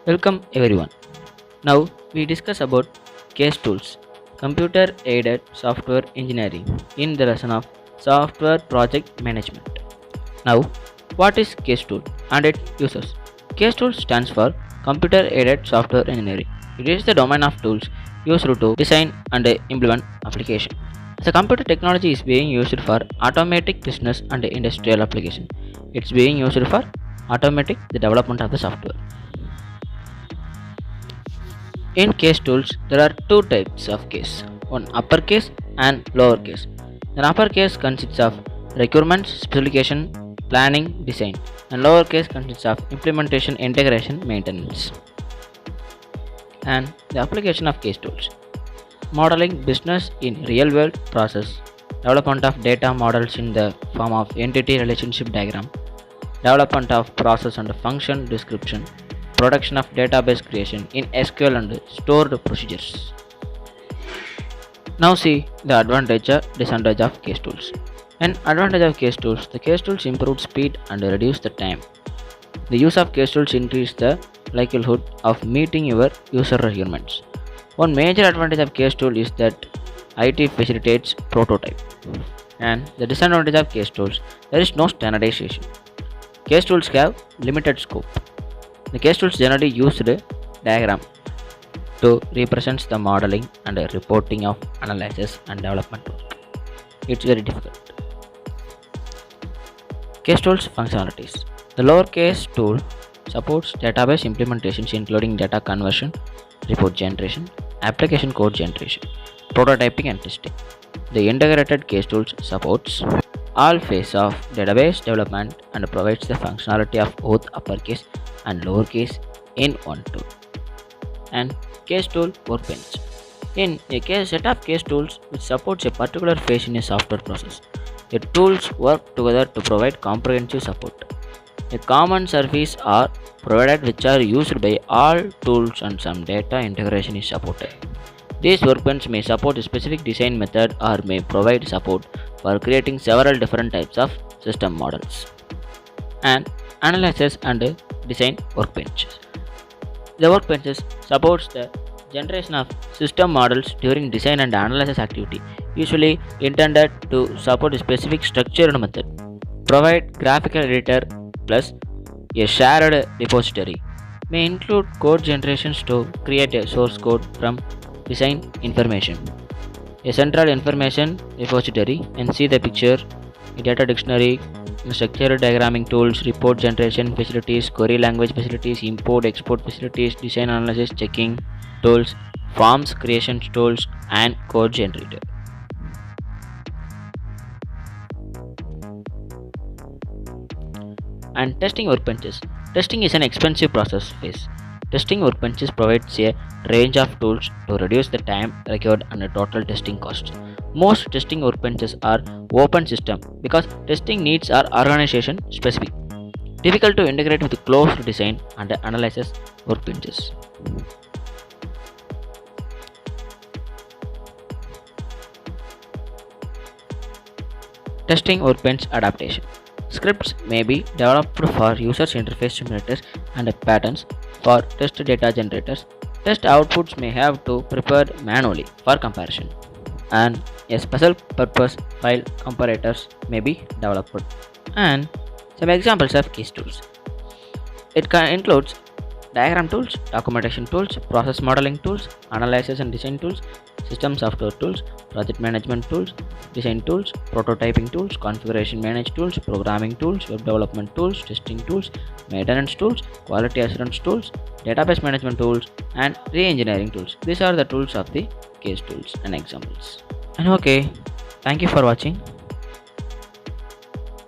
Welcome everyone. Now we discuss about CASE tools, computer aided software engineering in the lesson of software project management. Now, what is CASE tool and its uses? CASE tool stands for computer aided software engineering. It is the domain of tools used to design and implement application. The computer technology is being used for automatic business and industrial application. It's being used for automatic the development of the software. In case tools, there are two types of case, one uppercase and lowercase. An uppercase consists of requirements, specification, planning, design, and lowercase consists of implementation, integration, maintenance. And the application of case tools. Modeling business in real world process, development of data models in the form of entity relationship diagram, development of process and function description, production of database creation in SQL and stored procedures. Now see the advantage and disadvantage of case tools. An advantage of case tools, the case tools improve speed and reduce the time. The use of case tools increase the likelihood of meeting your user requirements. One major advantage of case tool is that IT facilitates prototype. And the disadvantage of case tools, there is no standardization. Case tools have limited scope. The case tools generally use a diagram to represent the modeling and reporting of analysis and development work. It's very difficult. Case tools functionalities. The lowercase tool supports database implementations including data conversion, report generation, application code generation, prototyping and testing. The integrated case tools supports all phases of database development and provides the functionality of both uppercase and lowercase in one tool. And case tool workbench. In a case set of case tools which supports a particular phase in a software process, the tools work together to provide comprehensive support. A common service are provided which are used by all tools and some data integration is supported. These workbench may support a specific design method or may provide support for creating several different types of system models. And analysis and design workbenches. The workbenches supports the generation of system models during design and analysis activity, usually intended to support a specific structured method. Provide graphical editor plus a shared repository. May include code generations to create a source code from design information. A central information repository and see the picture, a data dictionary, structured diagramming tools, report generation facilities, query language facilities, import export facilities, design analysis checking tools, forms creation tools, and code generator. And testing workbenches. Testing is an expensive process phase. Testing workbenches provides a range of tools to reduce the time required and the total testing costs. Most testing workbenches are open system because testing needs are organization specific. Difficult to integrate with closed design and analysis workbenches. Testing workbench adaptation. Scripts may be developed for user interface simulators and patterns for test data generators. Test outputs may have to prepared manually for comparison. And a special purpose file comparators may be developed. And some examples of case tools. It includes diagram tools, documentation tools, process modeling tools, analysis and design tools, system software tools, project management tools, design tools, prototyping tools, configuration manage tools, programming tools, web development tools, testing tools, maintenance tools, quality assurance tools, database management tools, and re-engineering tools. These are the tools of the case tools and examples. And okay, thank you for watching.